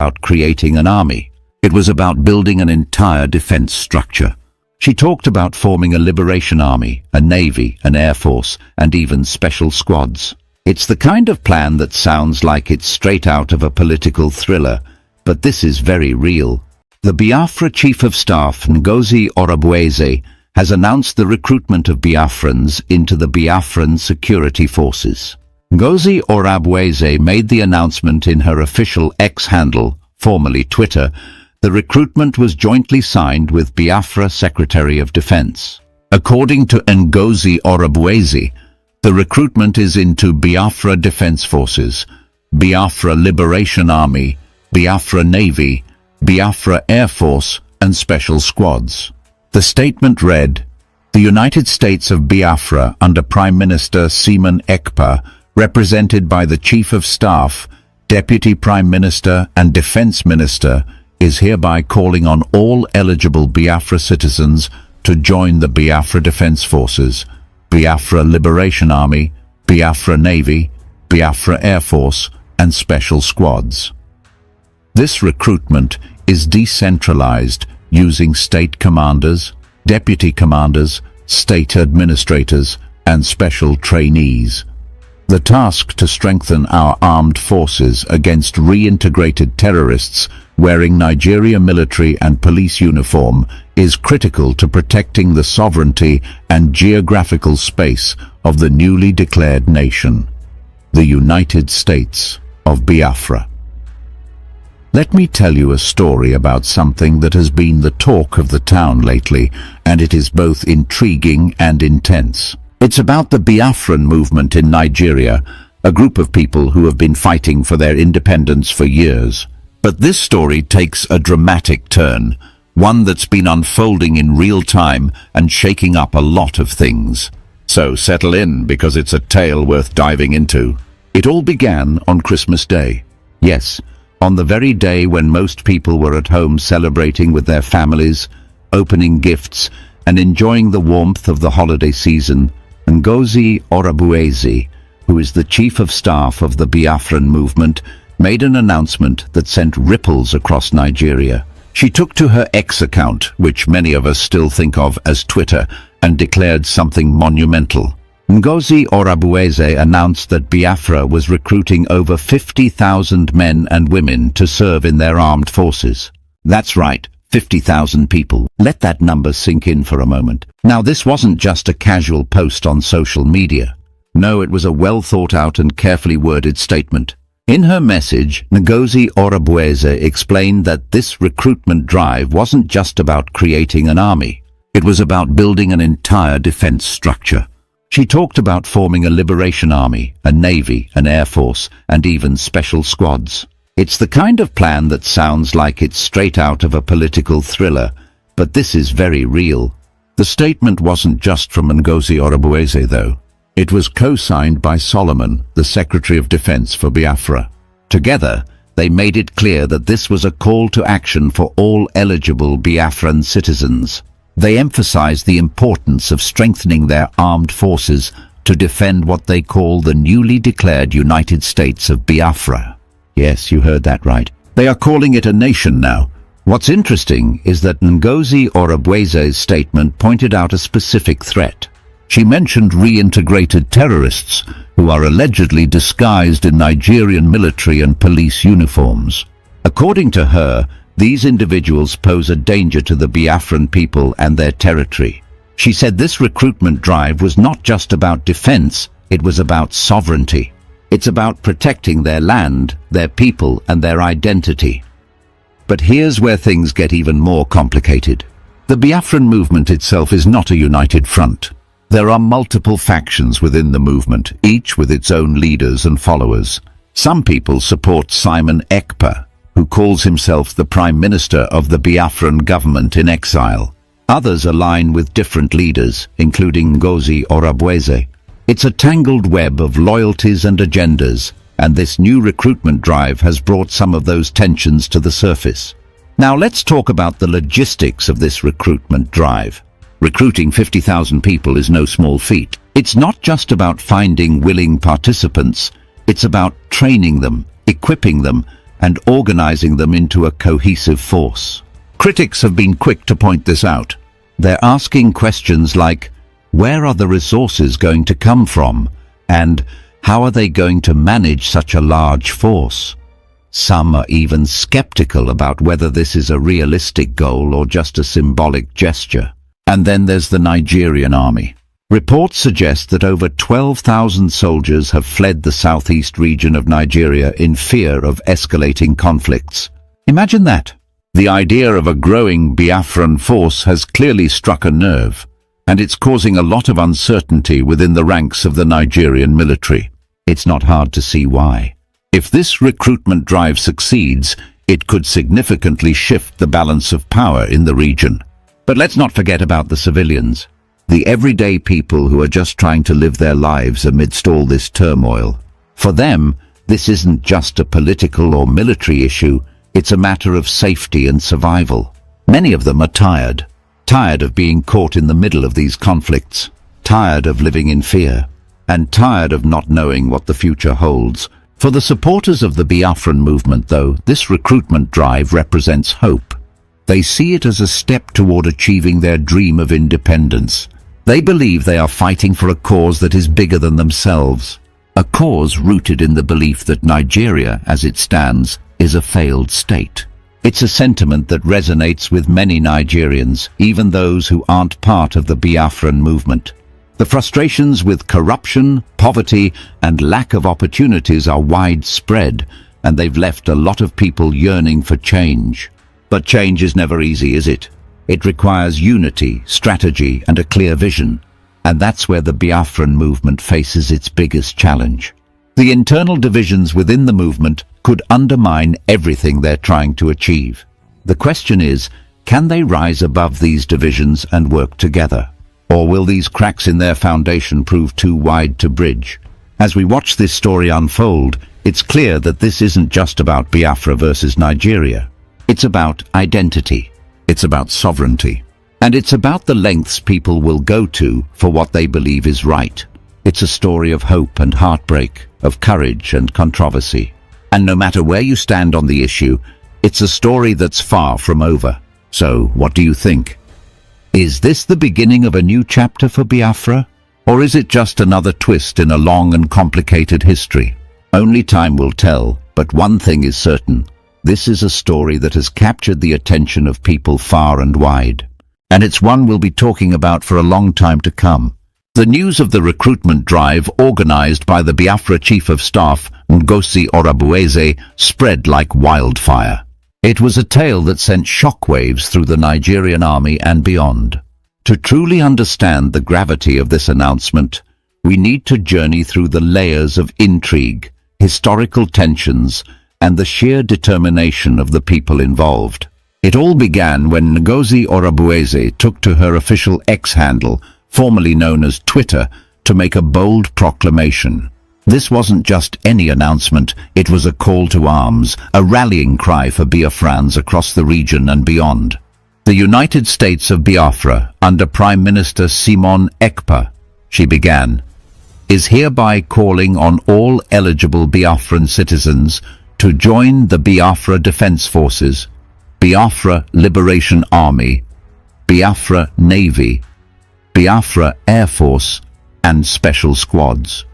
about creating an army. It was about building an entire defense structure. She talked about forming a liberation army, a navy, an air force, and even special squads. It's the kind of plan that sounds like it's straight out of a political thriller, but this is very real. The Biafra Chief of Staff, Ngozi Orubueze, has announced the recruitment of Biafrans into the Biafran security forces. Ngozi Orubueze made the announcement in her official X handle, formerly Twitter. The recruitment was jointly signed with Biafra Secretary of Defense. According to Ngozi Orubueze, the recruitment is into Biafra Defense Forces, Biafra Liberation Army, Biafra Navy, Biafra Air Force, and special squads. The statement read, "The United States of Biafra under Prime Minister Simon Ekpa, represented by the Chief of Staff, Deputy Prime Minister and Defense Minister, is hereby calling on all eligible Biafra citizens to join the Biafra Defense Forces, Biafra Liberation Army, Biafra Navy, Biafra Air Force, and special squads." This recruitment is decentralized using state commanders, deputy commanders, state administrators, and special trainees. The task to strengthen our armed forces against reintegrated terrorists wearing Nigerian military and police uniform is critical to protecting the sovereignty and geographical space of the newly declared nation, the United States of Biafra. Let me tell you a story about something that has been the talk of the town lately, and it is both intriguing and intense. It's about the Biafran movement in Nigeria, a group of people who have been fighting for their independence for years. But this story takes a dramatic turn, one that's been unfolding in real time and shaking up a lot of things. So settle in, because it's a tale worth diving into. It all began on Christmas Day. Yes, on the very day when most people were at home celebrating with their families, opening gifts, and enjoying the warmth of the holiday season, Ngozi Orubueze, who is the Chief of Staff of the Biafran movement, made an announcement that sent ripples across Nigeria. She took to her X account, which many of us still think of as Twitter, and declared something monumental. Ngozi Orubueze announced that Biafra was recruiting over 50,000 men and women to serve in their armed forces. That's right, 50,000 people. Let that number sink in for a moment. Now, this wasn't just a casual post on social media. No, it was a well-thought-out and carefully worded statement. In her message, Ngozi Orubueze explained that this recruitment drive wasn't just about creating an army. It was about building an entire defense structure. She talked about forming a liberation army, a navy, an air force, and even special squads. It's the kind of plan that sounds like it's straight out of a political thriller, but this is very real. The statement wasn't just from Ngozi Orubueze, though. It was co-signed by Solomon, the Secretary of Defense for Biafra. Together, they made it clear that this was a call to action for all eligible Biafran citizens. They emphasized the importance of strengthening their armed forces to defend what they call the newly declared United States of Biafra. Yes, you heard that right. They are calling it a nation now. What's interesting is that Ngozi Orubueze's statement pointed out a specific threat. She mentioned reintegrated terrorists who are allegedly disguised in Nigerian military and police uniforms. According to her, these individuals pose a danger to the Biafran people and their territory. She said this recruitment drive was not just about defense, it was about sovereignty. It's about protecting their land, their people, and their identity. But here's where things get even more complicated. The Biafran movement itself is not a united front. There are multiple factions within the movement, each with its own leaders and followers. Some people support Simon Ekpa, who calls himself the Prime Minister of the Biafran government in exile. Others align with different leaders, including Ngozi Orubueze. It's a tangled web of loyalties and agendas, and this new recruitment drive has brought some of those tensions to the surface. Now let's talk about the logistics of this recruitment drive. Recruiting 50,000 people is no small feat. It's not just about finding willing participants, it's about training them, equipping them, and organizing them into a cohesive force. Critics have been quick to point this out. They're asking questions like, where are the resources going to come from? And how are they going to manage such a large force? Some are even skeptical about whether this is a realistic goal or just a symbolic gesture. And then there's the Nigerian army. Reports suggest that over 12,000 soldiers have fled the southeast region of Nigeria in fear of escalating conflicts. Imagine that. The idea of a growing Biafran force has clearly struck a nerve, and it's causing a lot of uncertainty within the ranks of the Nigerian military. It's not hard to see why. If this recruitment drive succeeds, it could significantly shift the balance of power in the region. But let's not forget about the civilians, the everyday people who are just trying to live their lives amidst all this turmoil. For them, this isn't just a political or military issue, it's a matter of safety and survival. Many of them are tired of being caught in the middle of these conflicts, tired of living in fear, and tired of not knowing what the future holds. For the supporters of the Biafran movement, though, this recruitment drive represents hope. They see it as a step toward achieving their dream of independence. They believe they are fighting for a cause that is bigger than themselves, a cause rooted in the belief that Nigeria, as it stands, is a failed state. It's a sentiment that resonates with many Nigerians, even those who aren't part of the Biafran movement. The frustrations with corruption, poverty, and lack of opportunities are widespread, and they've left a lot of people yearning for change. But change is never easy, is it? It requires unity, strategy, and a clear vision. And that's where the Biafran movement faces its biggest challenge. The internal divisions within the movement could undermine everything they're trying to achieve. The question is, can they rise above these divisions and work together? Or will these cracks in their foundation prove too wide to bridge? As we watch this story unfold, it's clear that this isn't just about Biafra versus Nigeria. It's about identity. It's about sovereignty. And it's about the lengths people will go to for what they believe is right. It's a story of hope and heartbreak, of courage and controversy. And no matter where you stand on the issue, it's a story that's far from over. So, what do you think? Is this the beginning of a new chapter for Biafra? Or is it just another twist in a long and complicated history? Only time will tell, but one thing is certain. This is a story that has captured the attention of people far and wide. And it's one we'll be talking about for a long time to come. The news of the recruitment drive organized by the Biafra Chief of Staff, Ngozi Orabueze, spread like wildfire. It was a tale that sent shockwaves through the Nigerian army and beyond. To truly understand the gravity of this announcement, we need to journey through the layers of intrigue, historical tensions, and the sheer determination of the people involved. It all began when Ngozi Orabueze took to her official X handle, formerly known as Twitter, to make a bold proclamation. This wasn't just any announcement, it was a call to arms, a rallying cry for Biafrans across the region and beyond. The United States of Biafra, under Prime Minister Simon Ekpa, she began, is hereby calling on all eligible Biafran citizens to join the Biafra Defense Forces, Biafra Liberation Army, Biafra Navy, Biafra Air Force, and Special Squads.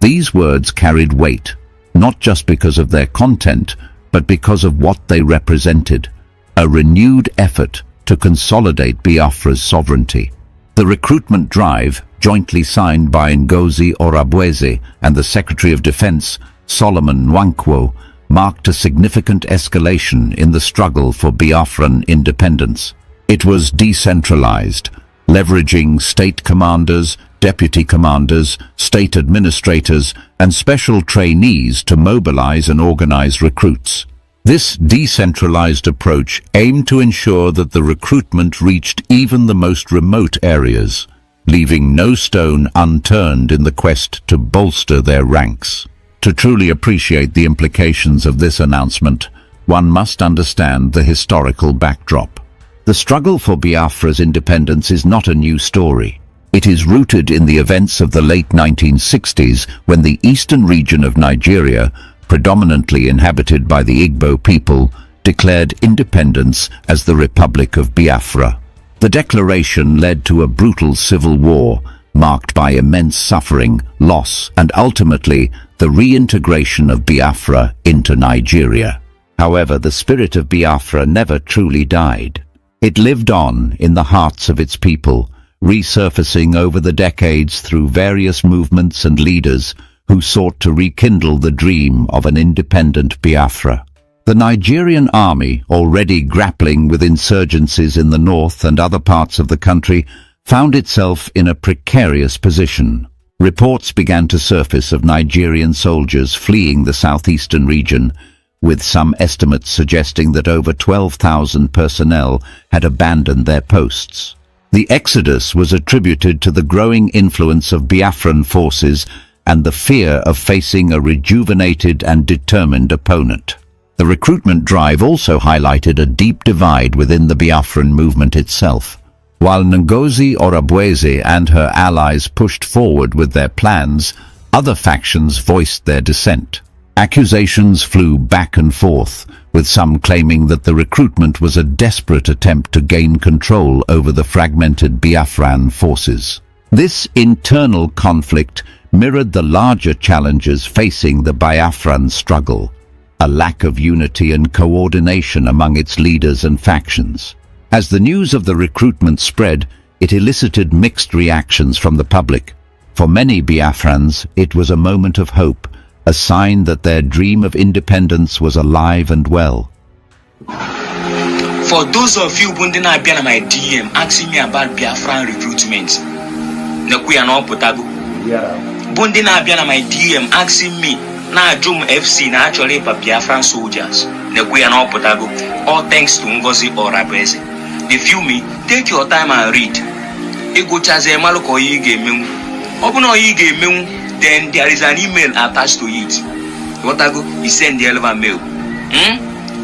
These words carried weight, not just because of their content, but because of what they represented, a renewed effort to consolidate Biafra's sovereignty. The recruitment drive, jointly signed by Ngozi Orabueze and the Secretary of Defense, Solomon Nwankwo, marked a significant escalation in the struggle for Biafran independence. It was decentralized, leveraging state commanders, deputy commanders, state administrators, and special trainees to mobilize and organize recruits. This decentralized approach aimed to ensure that the recruitment reached even the most remote areas, leaving no stone unturned in the quest to bolster their ranks. To truly appreciate the implications of this announcement, one must understand the historical backdrop. The struggle for Biafra's independence is not a new story. It is rooted in the events of the late 1960s when the eastern region of Nigeria, predominantly inhabited by the Igbo people, declared independence as the Republic of Biafra. The declaration led to a brutal civil war, marked by immense suffering, loss, and ultimately the reintegration of Biafra into Nigeria. However, the spirit of Biafra never truly died. It lived on in the hearts of its people, resurfacing over the decades through various movements and leaders who sought to rekindle the dream of an independent Biafra. The Nigerian army, already grappling with insurgencies in the north and other parts of the country, found itself in a precarious position. Reports began to surface of Nigerian soldiers fleeing the southeastern region, with some estimates suggesting that over 12,000 personnel had abandoned their posts. The exodus was attributed to the growing influence of Biafran forces and the fear of facing a rejuvenated and determined opponent. The recruitment drive also highlighted a deep divide within the Biafran movement itself. While Ngozi Orubueze and her allies pushed forward with their plans, other factions voiced their dissent. Accusations flew back and forth, with some claiming that the recruitment was a desperate attempt to gain control over the fragmented Biafran forces. This internal conflict mirrored the larger challenges facing the Biafran struggle, a lack of unity and coordination among its leaders and factions. As the news of the recruitment spread, it elicited mixed reactions from the public. For many Biafrans, it was a moment of hope, a sign that their dream of independence was alive and well. For those of you who did not be on my DM asking me about Biafran recruitment, Nakuya no potago. Bundi na be on my DM asking me na Jum FC na actually for Biafran soldiers. Nakuya no potago. All thanks to Ngozi Orubueze. If you me, take your time and read. Ego chaze maloko yige memu. Obuno yige memu. Then there is an email attached to it. What I go? He send the relevant mail.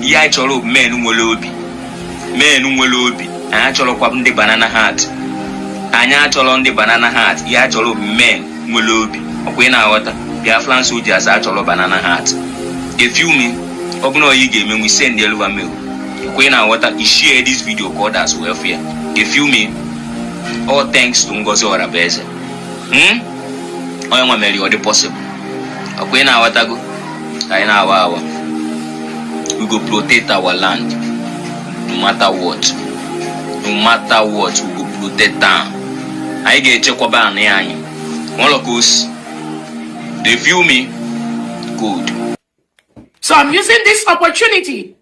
Yeah, cholo men umolobi. Men umolobi. I cholo kwam the banana hat. Anya cholo on the banana hat. Yeah, cholo men umolobi. Okay, now what? Biafran soldiers are cholo banana hat. If you mean, open you game and we send the relevant mail. Okay, now what? He share this video called as welfare. If you mean, all thanks to Ngozi Orubueze. I am a possible. Okay, now what I go? We go protect our land. No matter what. No matter what, we go protect them. I get check about Nyan. One of us. They feel me? Good. So I'm using this opportunity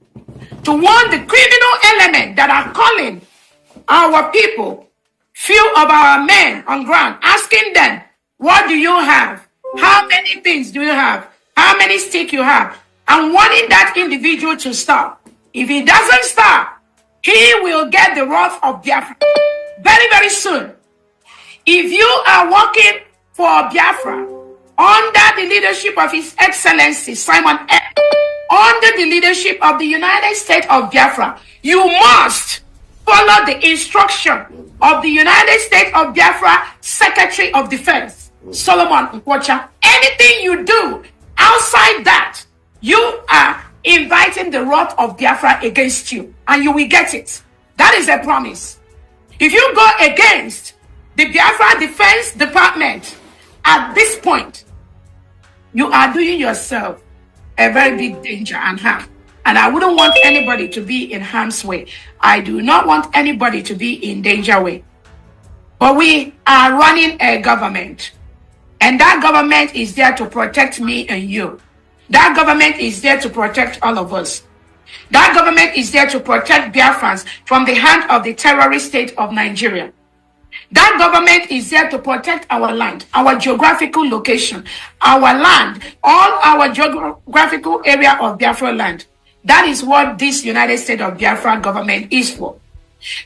to warn the criminal element that are calling our people, few of our men on ground, asking them, what do you have? How many things do you have? How many sticks you have? And wanting that individual to stop. If he doesn't stop, he will get the wrath of Biafra very, very soon. If you are working for Biafra under the leadership of His Excellency Simon F., under the leadership of the United States of Biafra, you must follow the instruction of the United States of Biafra Secretary of Defense, Solomon Nkwocha. Anything you do outside that, you are inviting the wrath of Biafra against you, and you will get it. That is a promise. If you go against the Biafra Defense Department at this point, you are doing yourself a very big danger and harm. And I wouldn't want anybody to be in harm's way. I do not want anybody to be in danger way. But we are running a government. And that government is there to protect me and you. That government is there to protect all of us. That government is there to protect Biafrans from the hand of the terrorist state of Nigeria. That government is there to protect our land, our geographical location, our land, all our geographical area of Biafra land. That is what this United States of Biafra government is for.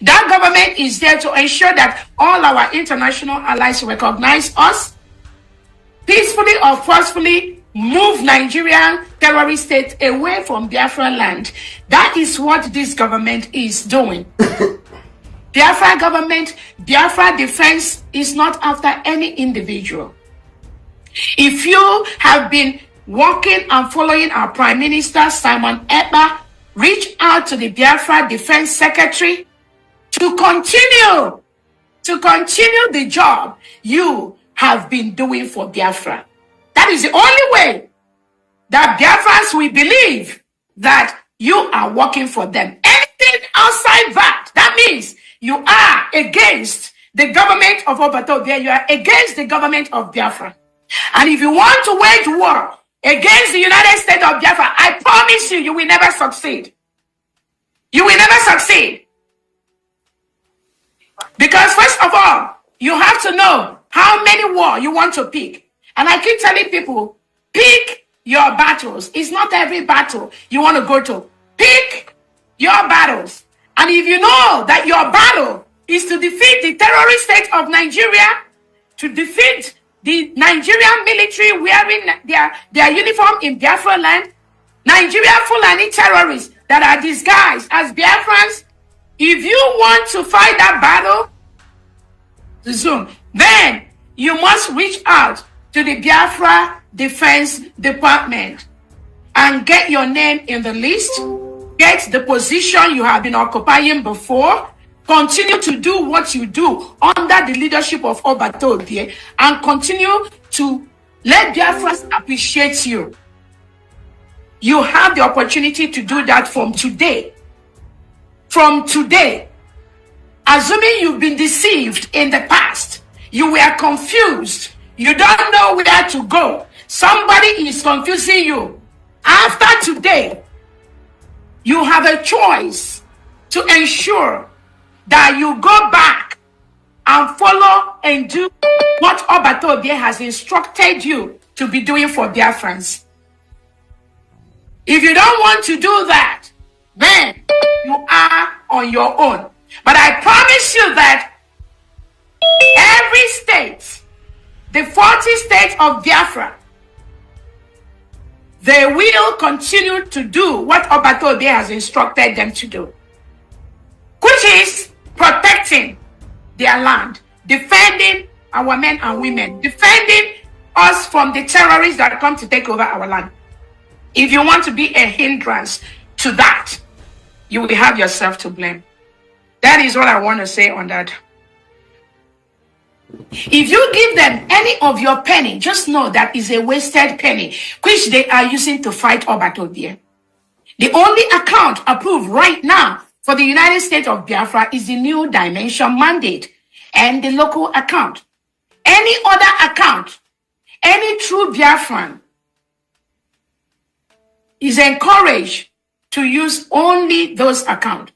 That government is there to ensure that all our international allies recognize us, peacefully or forcefully move Nigerian terrorist state away from Biafra land. That is what this government is doing. Biafra government, Biafra defense is not after any individual. If you have been working and following our Prime Minister, Simon Ekpa, reach out to the Biafra Defense Secretary to continue the job you have been doing for Biafra. That is the only way that Biafrans will believe that you are working for them. Anything outside that means you are against the government of Obatobia, you are against the government of Biafra. And if you want to wage war against the United States of Biafra, I promise you, you will never succeed. You will never succeed. Because first of all, you have to know how many war you want to pick. And I keep telling people, pick your battles. It's not every battle you want to go to. Pick your battles. And if you know that your battle is to defeat the terrorist state of Nigeria, to defeat the Nigerian military wearing their uniform in Biafra land, Nigerian Fulani terrorists that are disguised as Biafrans, if you want to fight that battle, Zoom, then you must reach out to the Biafra Defense Department and get your name in the list, get the position you have been occupying before, continue to do what you do under the leadership of Obatobie, and continue to let Biafrans appreciate you. You have the opportunity to do that from today. From today. Assuming you've been deceived in the past, you were confused, you don't know where to go, somebody is confusing you. After today, you have a choice to ensure that you go back and follow and do what Obatobie has instructed you to be doing for Biafrans. If you don't want to do that, then you are on your own. But I promise you that every state, the 40 states of Biafra, they will continue to do what Obatobie has instructed them to do, which is protecting their land, defending our men and women, defending us from the terrorists that come to take over our land. If you want to be a hindrance to that, you will have yourself to blame. That is what I want to say on that. If you give them any of your penny, just know that is a wasted penny, which they are using to fight Obatobie. The only account approved right now for the United States of Biafra is the New Dimension mandate and the local account. Any other account, any true Biafran is encouraged to use only those accounts.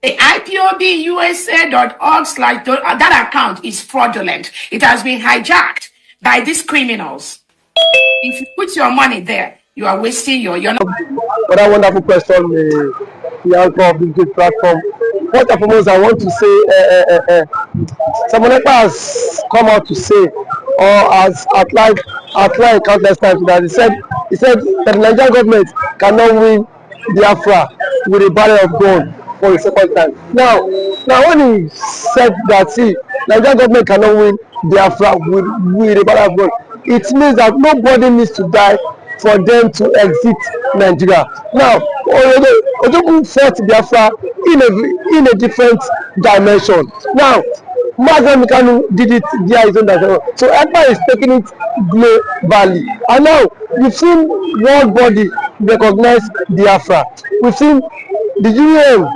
The IPOBUSA.org/ that account is fraudulent. It has been hijacked by these criminals. If you put your money there, you are wasting your not. What a wonderful question, the anchor of this good platform. First and foremost, I want to say, someone has come out to say, or has outlined countless times that he said that the Nigerian government cannot win Biafra with a barrel of gun for the second time. Now when he said that, see, Nigerian government cannot win Biafra with a barrel of gun, it means that nobody needs to die for them to exit Nigeria. Now, Ojoku fought Biafra in a different dimension. Now, nnamdikanu did it via his own dimension. So Kpai is taking it globally. And now, we've seen world body recognize Biafra. We've seen the UN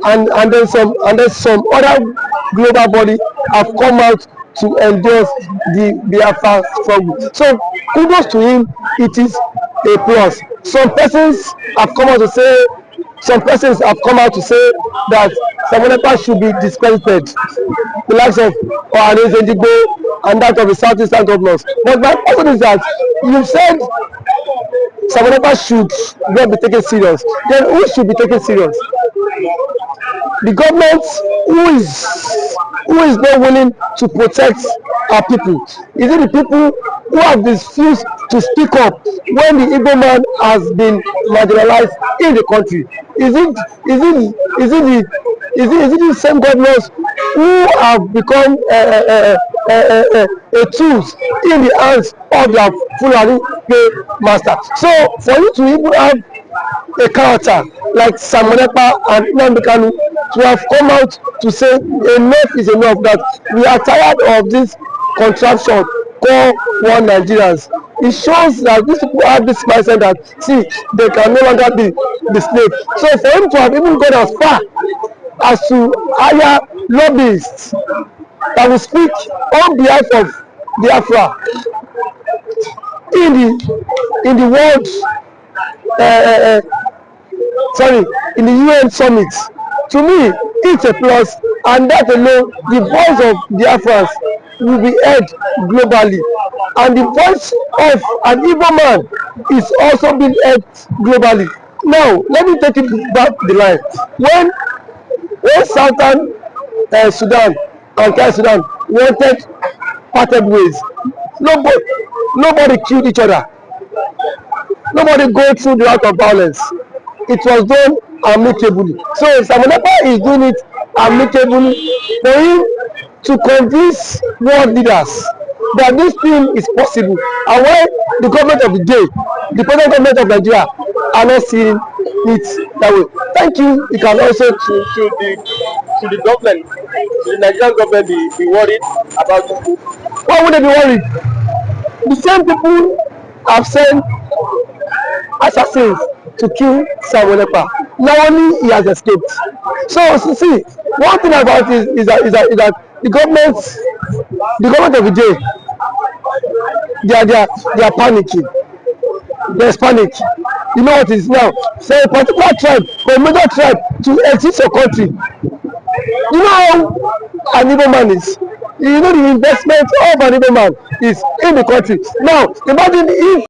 and then some other global body have come out to endorse the Biafra struggle. So kudos to him, it is a plus. Some persons have come out to say that Samonekpa should be discredited, the likes of Resigned and that of the Southeastern governors. But my question is that you said Samonekpa should not be taken serious. Then who should be taken serious? The government who is not willing to protect our people? Is it the people who have refused to speak up when the Igbo man has been marginalized in the country? Is it the same governors who have become tools in the hands of their Fulani master. So for you to even have a character like Samonepa and nnamdikanu to have come out to say enough is enough, that we are tired of this contraption called one Nigerians. It shows that these people have this mindset that see they can no longer be the slave. So for him to have even gone as far as to hire lobbyists that will speak on behalf of Biafra in the world in the UN summit, to me it's a plus, and that alone the voice of Biafrans will be heard globally, and the voice of an Igbo man is also being heard globally. Now let me take it back the line. When Southern Sudan and Kpai Sudan wanted parted ways, nobody killed each other, nobody go through the route of violence. It was done amicably. So Samonepa is doing it amicably for him to convince world leaders that this thing is possible, and why the government of the day, the present government of Nigeria, are not seeing it that way. Thank you. You can also Should the government, should the Nigerian government be worried about this? why would they be worried? The same people have sent assassins to kill Samonepa. Now only he has escaped. So see, one thing about it is that the government of the day, they are panicking. There's panic. You know what it is now? For a particular tribe, for a major tribe to exit your country, you know how an Igbo man is. You know the investment of an Igbo man is in the country. Now imagine if